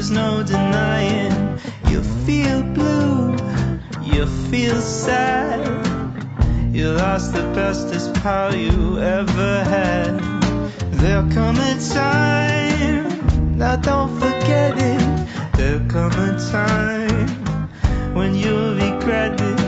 there's no denying. You feel blue, you feel sad. You lost the bestest pal you ever had. There'll come a time, now don't forget it. There'll come a time when you'll regret it.